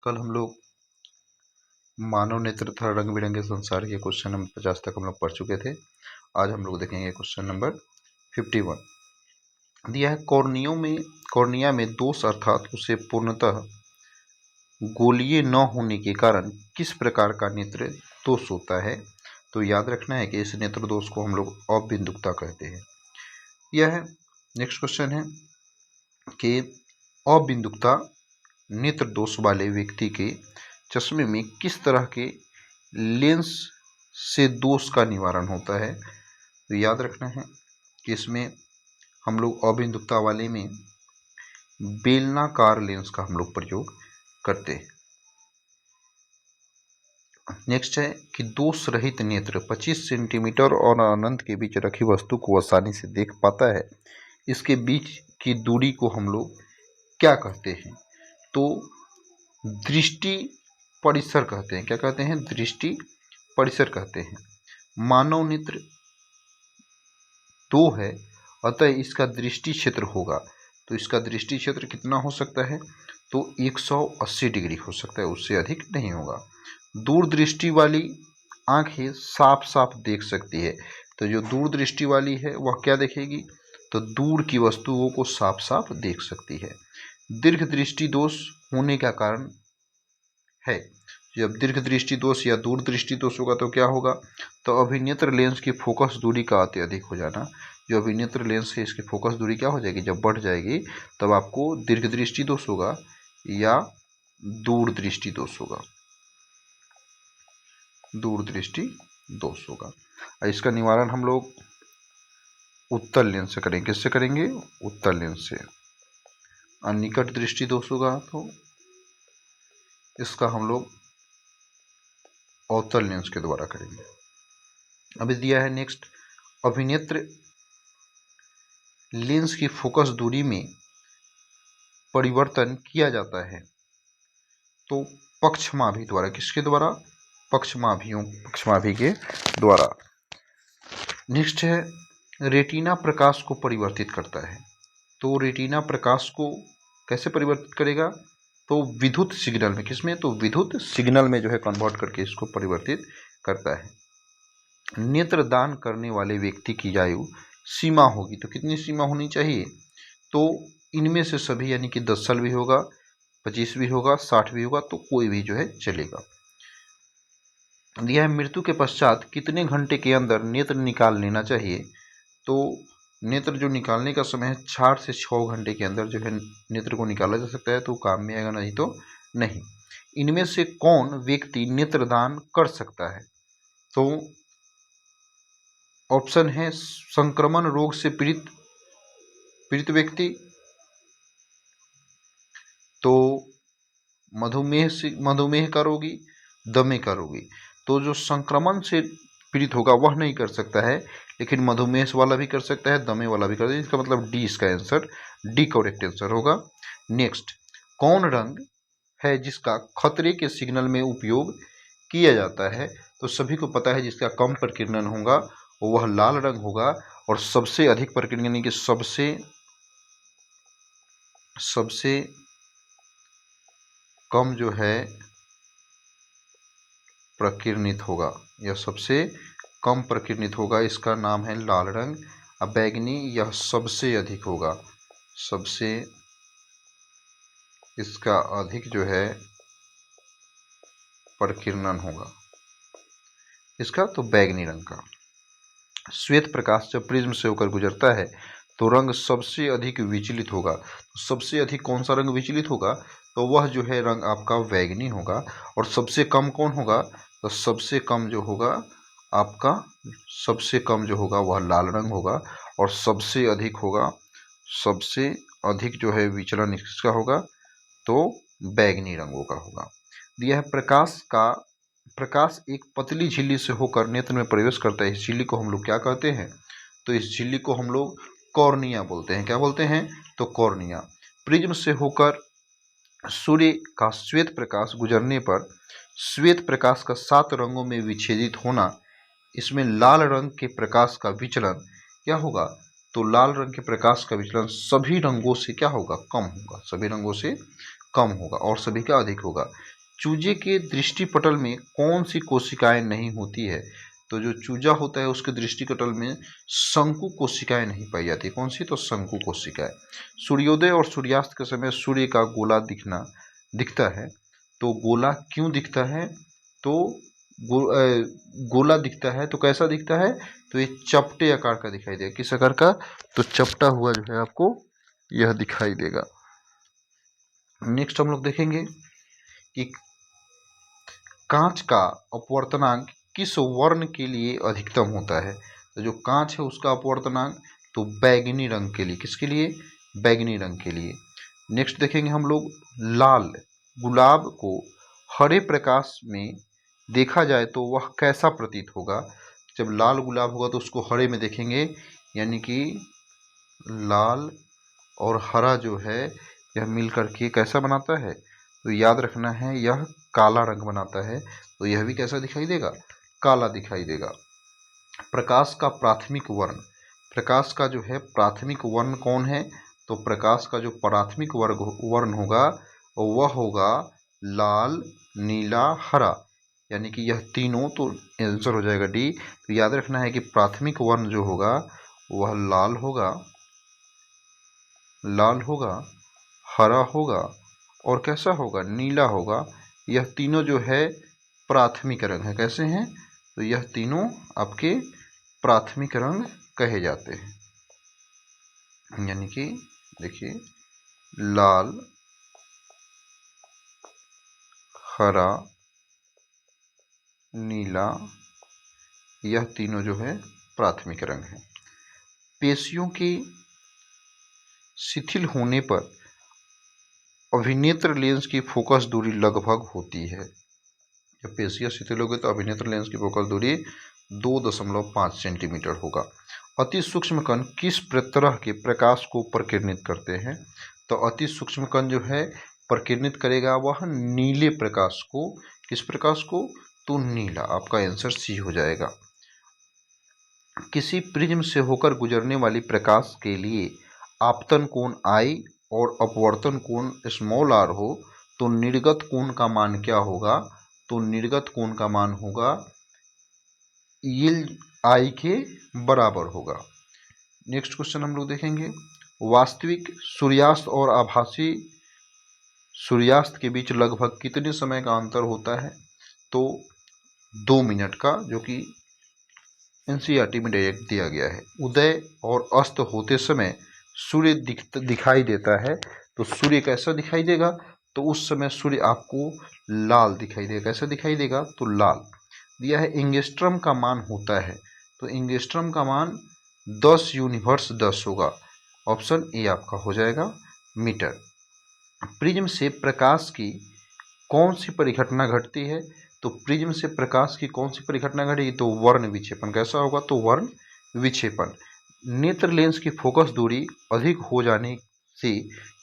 कल हम लोग मानव नेत्र तथा रंग बिरंगे संसार के क्वेश्चन नंबर 50 तक हम लोग पढ़ चुके थे। आज हम लोग देखेंगे क्वेश्चन नंबर 51। दिया है कॉर्निया में दोष अर्थात उसे पूर्णतः गोलीय न होने के कारण किस प्रकार का नेत्र दोष होता है। तो याद रखना है कि इस नेत्र दोष को हम लोग अबिंदुकता कहते हैं। यह नेक्स्ट क्वेश्चन है कि अबिंदुकता नेत्र दोष वाले व्यक्ति के चश्मे में किस तरह के लेंस से दोष का निवारण होता है। तो याद रखना है कि इसमें हम लोग अबिंदुकता वाले में बेलनाकार लेंस का हम लोग प्रयोग करते हैं। नेक्स्ट है कि दोष रहित नेत्र 25 सेंटीमीटर और अनंत के बीच रखी वस्तु को आसानी से देख पाता है। इसके बीच की दूरी को हम लोग क्या कहते हैं। तो दृष्टि परिसर कहते हैं। क्या कहते हैं? दृष्टि परिसर कहते हैं। मानव नेत्र 2 है, अतः इसका दृष्टि क्षेत्र होगा। तो इसका दृष्टि क्षेत्र कितना हो सकता है? तो 180 डिग्री हो सकता है, उससे अधिक नहीं होगा। दूरदृष्टि वाली आंखें साफ साफ देख सकती है। तो जो दूरदृष्टि वाली है वह क्या देखेगी? तो दूर की वस्तुओं को साफ साफ देख सकती है। दीर्घ दृष्टि दोष होने का कारण है। जब दीर्घ दृष्टि दोष या दूर दृष्टि दोष होगा तो क्या होगा? तो अभिनेत्र लेंस की फोकस दूरी का अत्यधिक हो जाना। जो अभिनेत्र लेंस है इसकी फोकस दूरी क्या हो जाएगी? जब बढ़ जाएगी तब आपको दीर्घ दृष्टि दोष होगा या दूर दृष्टि दोष होगा। दूर दृष्टि दोष होगा। इसका निवारण हम लोग उत्तल लेंस से करेंगे। किससे करेंगे? उत्तल लेंस से। निकट दृष्टि दोष होगा तो इसका हम लोग अवतल लेंस के द्वारा करेंगे। अभी दिया है नेक्स्ट, अभिनेत्र लेंस की फोकस दूरी में परिवर्तन किया जाता है तो पक्षमाभी द्वारा। किसके द्वारा? पक्षमाभी के द्वारा। नेक्स्ट है रेटिना प्रकाश को परिवर्तित करता है। तो रेटिना प्रकाश को कैसे परिवर्तित करेगा? तो विद्युत सिग्नल में। किसमें? तो विद्युत सिग्नल में जो है कन्वर्ट करके इसको परिवर्तित करता है। नेत्र दान करने वाले व्यक्ति की आयु सीमा होगी। तो कितनी सीमा होनी चाहिए? तो इनमें से सभी, यानी कि 10 साल भी होगा, 25 भी होगा, 60 भी होगा, तो कोई भी जो है चलेगा। दिया है मृत्यु के पश्चात कितने घंटे के अंदर नेत्र निकाल लेना चाहिए। तो नेत्र जो निकालने का समय है 4 से 6 घंटे के अंदर जो है नेत्र को निकाला जा सकता है, तो काम में आएगा, नहीं तो नहीं। इनमें से कौन व्यक्ति नेत्रदान कर सकता है? तो ऑप्शन है संक्रमण रोग से पीड़ित व्यक्ति, तो मधुमेह का रोगी, दमे का रोगी। तो जो संक्रमण से पीड़ित होगा वह नहीं कर सकता है, लेकिन मधुमेह वाला भी कर सकता है, दमे वाला भी कर सकता है। इसका मतलब डी, इसका आंसर डी करेक्ट आंसर होगा। नेक्स्ट, कौन रंग है जिसका खतरे के सिग्नल में उपयोग किया जाता है? तो सभी को पता है जिसका कम प्रकीर्णन होगा वह लाल रंग होगा, और सबसे अधिक प्रकीर्णन, यानी कि सबसे कम जो है प्रकीर्णित होगा, यह सबसे कम प्रकीर्णित होगा, इसका नाम है लाल रंग। अब बैगनी यह सबसे अधिक होगा, सबसे इसका अधिक जो है प्रकीर्णन होगा इसका, तो बैगनी रंग का। श्वेत प्रकाश जब प्रिज्म से होकर गुजरता है तो रंग सबसे अधिक विचलित होगा। सबसे अधिक कौन सा रंग विचलित होगा? तो वह जो है रंग आपका बैगनी होगा। और सबसे कम कौन होगा? तो सबसे कम जो होगा आपका, सबसे कम जो होगा वह लाल रंग होगा। और सबसे अधिक होगा, सबसे अधिक जो है विचलन इसका होगा तो बैगनी रंगों का होगा। दिया है प्रकाश एक पतली झिल्ली से होकर नेत्र में प्रवेश करता है। इस झिल्ली को हम लोग क्या कहते हैं? तो इस झिल्ली को हम लोग कॉर्निया बोलते हैं। क्या बोलते हैं? तो कॉर्निया। प्रिज्म से होकर सूर्य का श्वेत प्रकाश गुजरने पर श्वेत प्रकाश का 7 रंगों में विच्छेदित होना, इसमें लाल रंग के प्रकाश का विचलन क्या होगा? तो लाल रंग के प्रकाश का विचलन सभी रंगों से क्या होगा? कम होगा, सभी रंगों से कम होगा और सभी का अधिक होगा। चूजे के दृष्टिपटल में कौन सी कोशिकाएं नहीं होती है? तो जो चूजा होता है उसके दृष्टिपटल में शंकु कोशिकाएं नहीं पाई जाती। कौन सी? तो शंकु कोशिकाएं। सूर्योदय और सूर्यास्त के समय सूर्य का गोला दिखता है। तो गोला क्यों दिखता है? तो गोला दिखता है तो कैसा दिखता है? तो ये चपटे आकार का दिखाई देगा। किस आकार का? तो चपटा हुआ जो है आपको यह दिखाई देगा। नेक्स्ट हम लोग देखेंगे कि कांच का अपवर्तनांक किस वर्ण के लिए अधिकतम होता है? तो जो कांच है उसका अपवर्तनांक तो बैगनी रंग के लिए। किसके लिए? बैगनी रंग के लिए। नेक्स्ट देखेंगे हम लोग लाल गुलाब को हरे प्रकाश में देखा जाए तो वह कैसा प्रतीत होगा? जब लाल गुलाब होगा तो उसको हरे में देखेंगे, यानी कि लाल और हरा जो है यह मिलकर के कैसा बनाता है? तो याद रखना है यह काला रंग बनाता है। तो यह भी कैसा दिखाई देगा? काला दिखाई देगा। प्रकाश का प्राथमिक वर्ण, प्रकाश का जो है प्राथमिक वर्ण कौन है? तो प्रकाश का जो प्राथमिक वर्ण होगा वह होगा लाल, नीला, हरा, यानी कि यह तीनों। तो आंसर हो जाएगा डी। तो याद रखना है कि प्राथमिक वर्ण जो होगा वह लाल होगा, हरा होगा और कैसा होगा? नीला होगा। यह तीनों जो है प्राथमिक रंग है। कैसे हैं? तो यह तीनों आपके प्राथमिक रंग कहे जाते हैं। यानी कि देखिए लाल, हरा, नीला, यह तीनों जो है प्राथमिक रंग हैं। पेशियों के शिथिल होने पर अभिनेत्र लेंस की फोकस दूरी लगभग होती है। जब पेशियां शिथिल होगी तो अभिनेत्र लेंस की फोकस दूरी 2.5 सेंटीमीटर होगा। अति सूक्ष्म कण किस तरह के प्रकाश को प्रकिरणित करते हैं? तो अति सूक्ष्म कण जो है प्रकिरणित करेगा वह नीले प्रकाश को। किस प्रकाश को? तो नीला। आपका आंसर सी हो जाएगा। किसी प्रिज्म से होकर गुजरने वाली प्रकाश के लिए आपतन कोण I और अपवर्तन कोण r हो तो निर्गत कोण का मान क्या होगा? तो निर्गत कोण का मान होगा यील्ड I के बराबर होगा। नेक्स्ट क्वेश्चन हम लोग देखेंगे, वास्तविक सूर्यास्त और आभासी सूर्यास्त के बीच लगभग कितने समय का अंतर होता है? तो 2 मिनट का, जो कि एनसीईआरटी में डायरेक्ट दिया गया है। उदय और अस्त होते समय सूर्य दिखाई देता है। तो सूर्य कैसा दिखाई देगा? तो उस समय सूर्य आपको लाल दिखाई देगा। कैसा दिखाई देगा? तो लाल। दिया है एंगस्ट्रम का मान होता है। तो एंगस्ट्रम का मान 10 यूनिवर्स 10 होगा। ऑप्शन ए आपका हो जाएगा मीटर। प्रिज्म से प्रकाश की कौन सी परिघटना घटती है? तो प्रिज्म से प्रकाश की कौन सी परिघटना घटेगी? तो वर्ण विक्षेपण। कैसा होगा? तो वर्ण विक्षेपण। नेत्र लेंस की फोकस दूरी अधिक हो जाने से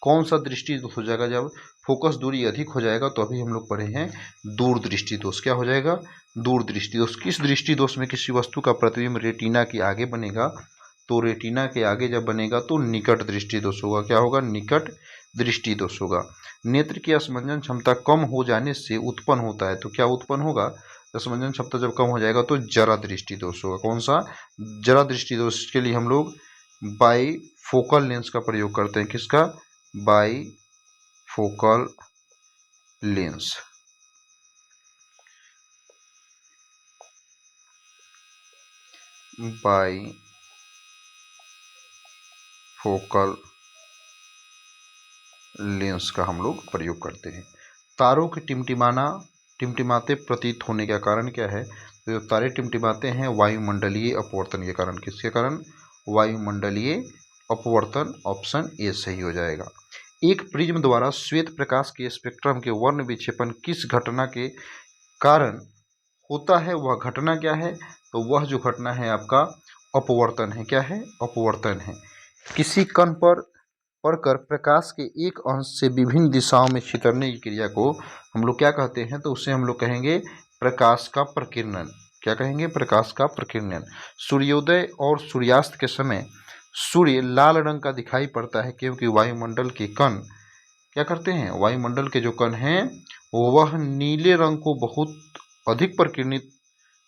कौन सा दृष्टि दोष हो जाएगा? जब फोकस दूरी अधिक हो जाएगा तो अभी हम लोग पढ़े हैं दूरदृष्टि दोष। क्या हो जाएगा? दूरदृष्टि दोष। किस दृष्टि दोष में किसी वस्तु का प्रतिबिंब रेटिना के आगे बनेगा? तो रेटिना के आगे जब बनेगा तो निकट दृष्टि दोष होगा। क्या होगा? निकट दृष्टि दोष होगा। नेत्र की असमंजन क्षमता कम हो जाने से उत्पन्न होता है। तो क्या उत्पन्न होगा? असमंजन क्षमता जब कम हो जाएगा तो जरा दृष्टि दोष होगा। कौन सा? जरा दृष्टि दोष के लिए हम लोग बाई फोकल लेंस का प्रयोग करते हैं। किसका? By focal lens. By focal lens का हम लोग प्रयोग करते हैं। तारों के टिमटिमाते प्रतीत होने का कारण क्या है? तो जो तारे टिमटिमाते हैं वायुमंडलीय अपवर्तन के कारण। किसके कारण? वायुमंडलीय अपवर्तन। ऑप्शन ए सही हो जाएगा। एक प्रिज्म द्वारा श्वेत प्रकाश के स्पेक्ट्रम के वर्ण विक्षेपण किस घटना के कारण होता है? वह घटना क्या है? तो वह जो घटना है आपका अपवर्तन है। क्या है? अपवर्तन है। किसी कण पर पड़कर प्रकाश के एक अंश से विभिन्न दिशाओं में छितरने की क्रिया को हम लोग क्या कहते हैं? तो उसे हम लोग कहेंगे प्रकाश का प्रकीर्णन। क्या कहेंगे? प्रकाश का प्रकीर्णन। सूर्योदय और सूर्यास्त के समय सूर्य लाल रंग का दिखाई पड़ता है क्योंकि वायुमंडल के कण क्या करते हैं, वायुमंडल के जो कण हैं वह नीले रंग को बहुत अधिक प्रकीर्णित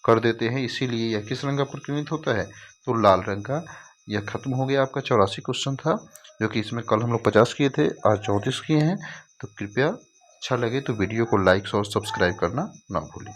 कर देते हैं, इसीलिए यह किस रंग का प्रकीर्णित होता है, तो लाल रंग का। यह खत्म हो गया, आपका 84 क्वेश्चन था, जो कि इसमें कल हम लोग 50 किए थे, आज 34 किए हैं। तो कृपया अच्छा लगे तो वीडियो को लाइक और सब्सक्राइब करना ना भूलें।